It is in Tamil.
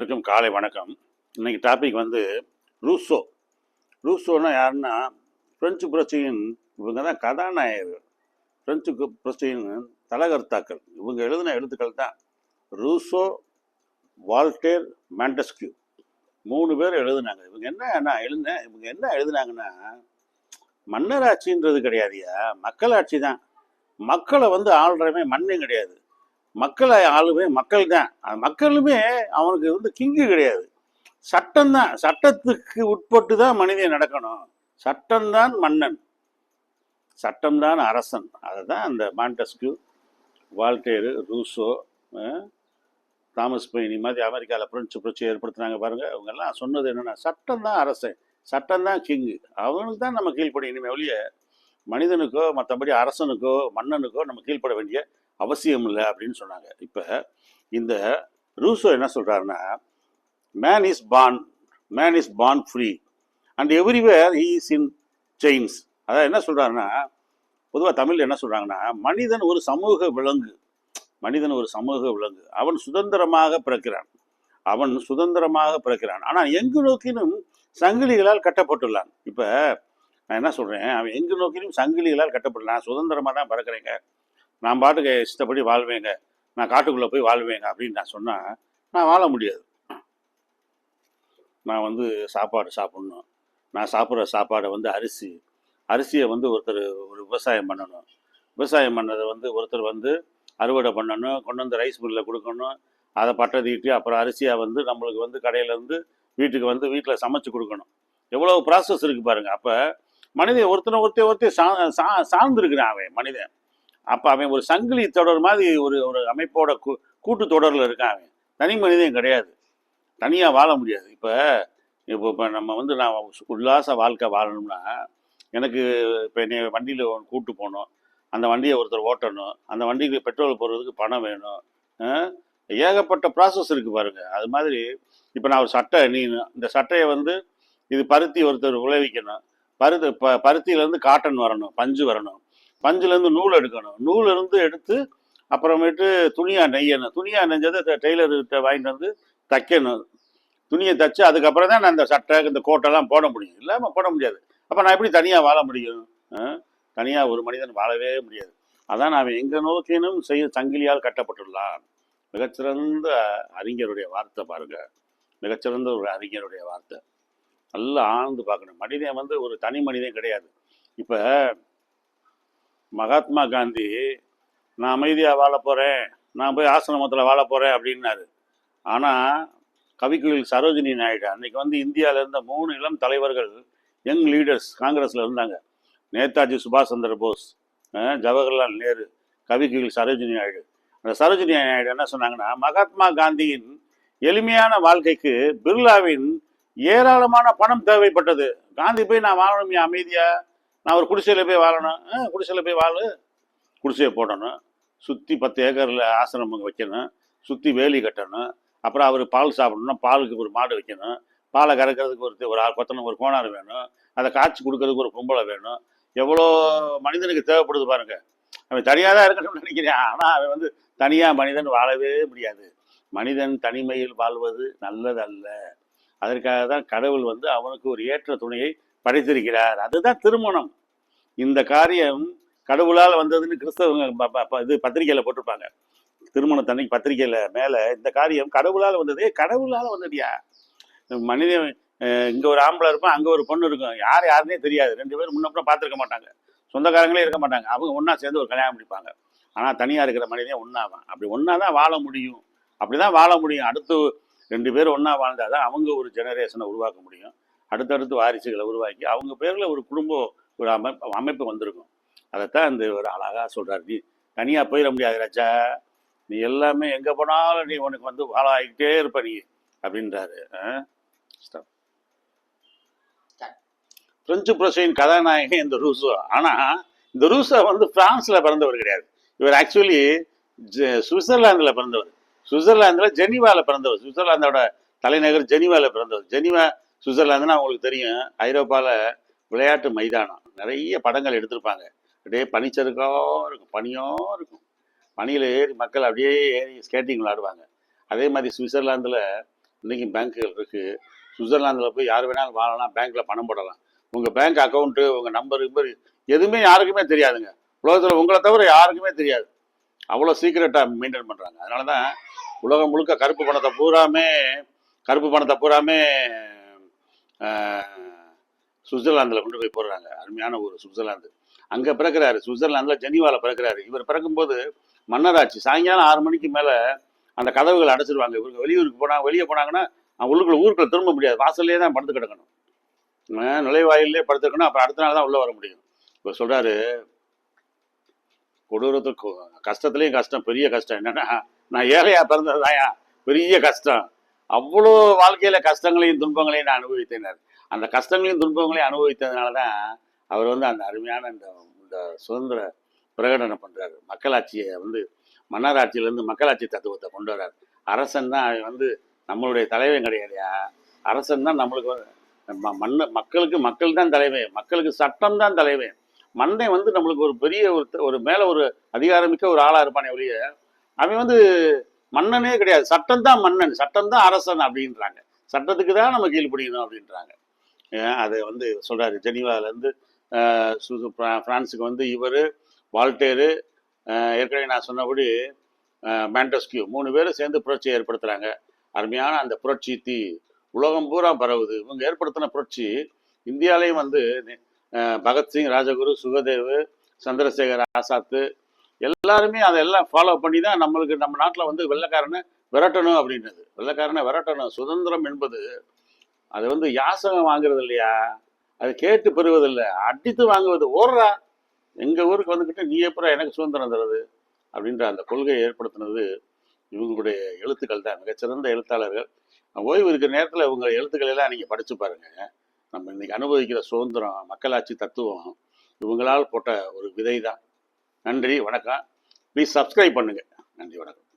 அனைவருக்கும் காலை வணக்கம். இன்னைக்கு டாபிக் வந்து ரூசோ. ரூசோன்னா யாருன்னா பிரெஞ்சு புரட்சியின் இவங்க தான் கதாநாயகர்கள். பிரெஞ்சு புரட்சியின் தலகர்த்தாக்கள். இவங்க எழுதின எழுத்துக்கள் தான் ரூசோ, வால்டேர், மாண்டெஸ்கியூ. 3 பேர் எழுதுனாங்க. இவங்க என்ன எழுதுனாங்கன்னா, மன்னராட்சின்றது கிடையாதுயா, மக்களாட்சி தான். மக்களை வந்து ஆள்றவன் மன்னன் கிடையாது, மக்களை ஆளுமே மக்கள் தான். மக்களுமே அவனுக்கு வந்து கிங்கு கிடையாது, சட்டம் தான். சட்டத்துக்கு உட்பட்டு தான் மனிதன் நடக்கணும். சட்டம்தான் மன்னன், சட்டம்தான் அரசன். அதை தான் அந்த மாண்டெஸ்கியூ, வால்டேரு, ரூசோ, தாமஸ் பெய்னி மாதிரி அமெரிக்காவில் பிரெஞ்சு புரட்சி ஏற்படுத்தினாங்க பாருங்க. அவங்கெல்லாம் சொன்னது என்னென்னா, சட்டம் தான் அரசன், சட்டம் தான் கிங்கு, அவனுக்கு தான் நம்ம கீழ்ப்படி. இனிமே ஒழிய மனிதனுக்கோ மற்றபடி அரசனுக்கோ மன்னனுக்கோ நம்ம கீழ்ப்பட வேண்டிய அவசியம் இல்லை அப்படின்னு சொன்னாங்க. இப்போ இந்த ரூசோ என்ன சொல்கிறாருன்னா, man is born free and everywhere he is in chains. அதாவது என்ன சொல்கிறாருன்னா, பொதுவாக தமிழில் என்ன சொல்கிறாங்கன்னா, மனிதன் ஒரு சமூக விலங்கு, அவன் சுதந்திரமாக பிறக்கிறான், ஆனால் எங்கு நோக்கினும் சங்கிலிகளால் கட்டப்பட்டுள்ளான். இப்போ நான் என்ன சொல்கிறேன், அவன் எங்கு நோக்கினும் சங்கிலிகளால் கட்டப்பட்டுள்ளான். சுதந்திரமாக தான் பிறக்கிறேங்க, நான் பாட்டுக்கு இஷ்டப்படி வாழ்வேங்க, நான் காட்டுக்குள்ளே போய் வாழ்வேங்க அப்படின்னு நான் சொன்னால் நான் வாழ முடியாது. நான் வந்து சாப்பாடு சாப்பிட்ணும், நான் சாப்பிட்ற சாப்பாடை வந்து அரிசியை வந்து ஒருத்தர் ஒரு விவசாயம் பண்ணணும், விவசாயம் பண்ணதை வந்து ஒருத்தர் வந்து அறுவடை பண்ணணும், கொண்டு வந்து ரைஸ் மில்லில் கொடுக்கணும், அதை பட்டை தீட்டி அப்புறம் அரிசியாக வந்து நம்மளுக்கு வந்து கடையிலேருந்து வீட்டுக்கு வந்து வீட்டில் சமைச்சு கொடுக்கணும். எவ்வளோ ப்ராசஸ் இருக்குது பாருங்கள். அப்போ மனிதன் ஒருத்தர் சார்ந்திருக்கிறான் அவன் மனிதன். அப்போ அவன் ஒரு சங்கிலி தொடர் மாதிரி ஒரு அமைப்போட கூட்டு தொடரில் இருக்கான். அவன் தனி மனிதன் கிடையாது, தனியாக வாழ முடியாது. இப்போ நம்ம வந்து நான் உல்லாச வாழ்க்கை வாழணும்னா, எனக்கு இப்போ என்னை வண்டியில் கூப்பிட்டு போகணும், அந்த வண்டியை ஒருத்தர் ஓட்டணும், அந்த வண்டிக்கு பெட்ரோல் போடுறதுக்கு பணம் வேணும், ஏகப்பட்ட ப்ராசஸ் இருக்குது பாருங்கள். அது மாதிரி இப்போ நான் ஒரு சட்டை இந்த சட்டையை வந்து இது பருத்தி ஒருத்தர் விளைவிக்கணும், பருத்தியிலேருந்து காட்டன் வரணும், பஞ்சு வரணும், பஞ்சுலேருந்து நூல் எடுக்கணும், நூலிருந்து எடுத்து அப்புறமேட்டு துணியாக நெஞ்சதை டெய்லர்கிட்ட வாங்கிட்டு வந்து தைக்கணும், துணியை தைச்சு அதுக்கப்புறம் தான் நான் இந்த சட்டை இந்த கோட்டெல்லாம் போட முடியும், இல்லாமல் போட முடியாது. அப்போ நான் எப்படி தனியாக வாழ முடியும்? தனியாக ஒரு மனிதன் வாழவே முடியாது. அதான் நான் எங்கே நோக்கினும் சங்கிலியால் கட்டப்பட்டுள்ளான். மிகச்சிறந்த அறிஞருடைய வார்த்தை பாருங்க, மிகச்சிறந்த ஒரு அறிஞருடைய வார்த்தை. நல்லா ஆழ்ந்து பார்க்கணும். மனிதன் வந்து ஒரு தனி மனிதன் கிடையாது. இப்போ மகாத்மா காந்தி நான் அமைதியாக வாழ போகிறேன், நான் போய் ஆசிரமத்தில் வாழ போகிறேன் அப்படின்னாரு. ஆனால் கவிக்குயில் சரோஜினி நாயுடு அன்றைக்கி வந்து இந்தியாவில் இருந்த 3 இளம் தலைவர்கள், யங் லீடர்ஸ் காங்கிரஸில் இருந்தாங்க. நேதாஜி சுபாஷ் சந்திர போஸ், ஜவஹர்லால் நேரு, கவிக்குயில் சரோஜினி நாயுடு. அந்த சரோஜினி நாயுடு என்ன சொன்னாங்கன்னா, மகாத்மா காந்தியின் எளிமையான வாழ்க்கைக்கு பிர்லாவின் ஏராளமான பணம் தேவைப்பட்டது. காந்தி போய் நான் வாழணும் அமைதியாக, நான் ஒரு குடிசையில் போய் வாழணும், குடிசையில் போய் குடிசையை போடணும், சுற்றி 10 ஏக்கரில் ஆசிரமம் வைக்கணும், சுற்றி வேலி கட்டணும், அப்புறம் அவர் பால் சாப்பிடணும்னா பாலுக்கு ஒரு மாடு வைக்கணும், பாலை கறக்கிறதுக்கு ஒரு கோணார் வேணும், அதை காய்ச்சி கொடுக்கறதுக்கு ஒரு பொம்பளை வேணும். எவ்வளோ மனிதனுக்கு தேவைப்படுது பாருங்க. அவன் தனியாக தான் இருக்கணும்னு நினைக்கிறேன், ஆனால் அவன் வந்து தனியாக மனிதன் வாழவே முடியாது. மனிதன் தனிமையில் வாழ்வது நல்லதல்ல. அதற்காக தான் கடவுள் வந்து அவனுக்கு ஒரு ஏற்ற துணையை படைத்திருக்கிறார். அதுதான் திருமணம். இந்த காரியம் கடவுளால் வந்ததுன்னு கிறிஸ்தவங்க இது பத்திரிகையில் போட்டிருப்பாங்க. திருமணத்தன்னைக்கு பத்திரிகையில் மேலே இந்த காரியம் கடவுளால் வந்தது. கடவுளால் வந்ததுயா. மனிதன் இங்கே ஒரு ஆம்பளை இருப்பான், அங்கே ஒரு பொண்ணு இருக்கும், யாருன்னே தெரியாது, 2 பேரும் முன்னப்புறம் பார்த்துருக்க மாட்டாங்க, சொந்தக்காரங்களே இருக்க மாட்டாங்க, அவங்க ஒன்றா சேர்ந்து ஒரு கல்யாணம் முடிப்பாங்க. ஆனால் தனியாக இருக்கிற மனிதன் ஒன்றாவான். அப்படி ஒன்றா தான் வாழ முடியும், அப்படிதான் வாழ முடியும். அடுத்து 2 பேர் ஒன்றா வாழ்ந்தால் தான் அவங்க ஒரு ஜெனரேஷனை உருவாக்க முடியும், அடுத்தடுத்து வாரிசுகளை உருவாக்கி அவங்க பேரில் ஒரு குடும்பம் ஒரு அமைப்பு வந்திருக்கும். அதைத்தான் இந்த ஒரு அழகாக சொல்கிறார். நீ தனியாக போயிட முடியாது ராஜா, நீ எல்லாமே எங்கே போனாலும் நீ உனக்கு வந்து வாழ ஆகிக்கிட்டே இருப்ப நீ அப்படின்றாரு. பிரெஞ்சு புரட்சியின் கதாநாயகன் இந்த ரூசோ. ஆனால் இந்த ரூசோ வந்து பிரான்ஸில் பிறந்தவர் கிடையாது. இவர் ஆக்சுவலி சுவிட்சர்லாந்தில் பிறந்தவர். சுவிட்சர்லாந்தில் ஜெனீவாவில் பிறந்தவர். சுவிட்சர்லாந்தோட தலைநகர் ஜெனீவாவில் பிறந்தவர். ஜெனீவா சுவிட்சர்லாந்துன்னா அவங்களுக்கு தெரியும், ஐரோப்பாவில் விளையாட்டு மைதானம். நிறைய படங்கள் எடுத்திருப்பாங்க. அப்படியே பனிச்சறுக்கோ இருக்கும், பனியோ இருக்கும், பனியில் ஏறி மக்கள் அப்படியே ஏறி ஸ்கேட்டிங் விளாடுவாங்க. அதே மாதிரி சுவிட்சர்லாந்தில் இன்றைக்கி பேங்க்குகள் இருக்குது. சுவிட்சர்லாந்தில் போய் யார் வேணாலும் வாழலாம், பேங்க்கில் பணம் போடலாம். உங்கள் பேங்க் அக்கௌண்ட்டு, உங்கள் நம்பர் எதுவுமே யாருக்குமே தெரியாதுங்க. உலகத்தில் உங்களை தவிர யாருக்குமே தெரியாது. அவ்வளோ சீக்கிரட்டாக மெயின்டைன் பண்ணுறாங்க. அதனால தான் உலகம் முழுக்க கருப்பு பணத்தை பூராமே சுவிட்சர்லாந்தில் கொண்டு போய் போடுறாங்க. அருமையான ஊர் சுவிட்சர்லாந்து. அங்கே பிறக்கிறாரு, சுவிட்சர்லாந்தில் ஜெனீவாவில் பிறக்கிறாரு. இவர் பிறக்கும்போது மன்னராட்சி. சாயங்காலம் 6 மணிக்கு மேலே அந்த கதவுகள் அடைச்சிருவாங்க. இவங்க வெளியே போனாங்கன்னா ஊருக்குள்ள திரும்ப முடியாது. வாசல்லே தான் படுத்து கிடக்கணும். நுழைவாயிலே படுத்துக்கணும். அப்புறம் அடுத்த நாள் தான் உள்ளே வர முடியும். இப்போ சொல்கிறாரு, கொடூரத்துக்கு கஷ்டத்துலேயும் கஷ்டம், பெரிய கஷ்டம் என்னன்னா, நான் ஏழையா பிறந்ததுதாயா பெரிய கஷ்டம். அவ்வளோ வாழ்க்கையில் கஷ்டங்களையும் துன்பங்களையும் நான் அனுபவித்தேன். அந்த கஷ்டங்களையும் துன்பங்களையும் அனுபவித்ததுனால தான் அவர் அந்த அருமையான இந்த சுதந்திர பிரகடனம் பண்ணுறாரு. மக்களாட்சியை மன்னராட்சியிலேருந்து மக்களாட்சி தத்துவத்தை கொண்டு வர்றாரு. அரசன் தான் நம்மளுடைய தலைவன் கிடையாதுயா. அரசன் தான் நம்மளுக்கு மக்களுக்கு மக்கள் தான் தலைவன். மக்களுக்கு சட்டம் தான் தலைவன். மன்னன் நம்மளுக்கு ஒரு பெரிய ஒரு மேலே ஒரு அதிகாரமிக்க ஒரு ஆளாக இருப்பானே ஒழிய, அவன் மன்னனே கிடையாது. சட்டம் தான் மன்னன், சட்டம் தான் அரசன் அப்படின்றாங்க. சட்டத்துக்கு தான் நம்ம கீழ்ப்படியணும் அப்படின்றாங்க. அதை சொல்கிறாரு. ஜெனீவாவிலேருந்து பிரான்ஸுக்கு இவர், வால்டேரு, ஏற்கனவே நான் சொன்னபடி மாண்டெஸ்கியூ 3 பேரும் சேர்ந்து புரட்சியை ஏற்படுத்துகிறாங்க. அருமையான அந்த புரட்சி தீ உலகம் பூரா பரவுது. இவங்க ஏற்படுத்தின புரட்சி இந்தியாவிலையும் பகத்சிங், ராஜகுரு, சுகதேவ், சந்திரசேகர் ஆசாத்து எல்லாருமே அதெல்லாம் ஃபாலோ பண்ணி தான் நம்ம நாட்டில் வெள்ளைக்காரனை விரட்டணும் அப்படின்றது. வெள்ளைக்காரனை விரட்டணும். சுதந்திரம் என்பது அது யாசகம் வாங்குறது இல்லையா, அது கேட்டு பெறுவதில்லை, அடித்து வாங்குவது. ஓடுறா எங்கள் ஊருக்கு வந்துக்கிட்டு நீ எப்பறம் எனக்கு சுதந்திரம் தருது அப்படின்ற அந்த கொள்கையை ஏற்படுத்தினது இவங்களுடைய எழுத்துக்கள் தான். மிகச்சிறந்த எழுத்தாளர்கள். ஓய்வு இருக்கிற நேரத்தில் இவங்க எழுத்துக்கள் எல்லாம் நீங்கள் படித்து பாருங்க. நம்ம இன்னைக்கு அனுபவிக்கிற சுதந்திரம், மக்களாட்சி தத்துவம் இவங்களால் போட்ட ஒரு விதை தான். நன்றி, வணக்கம். ப்ளீஸ் சப்ஸ்கிரைப் பண்ணுங்கள். நன்றி, வணக்கம்.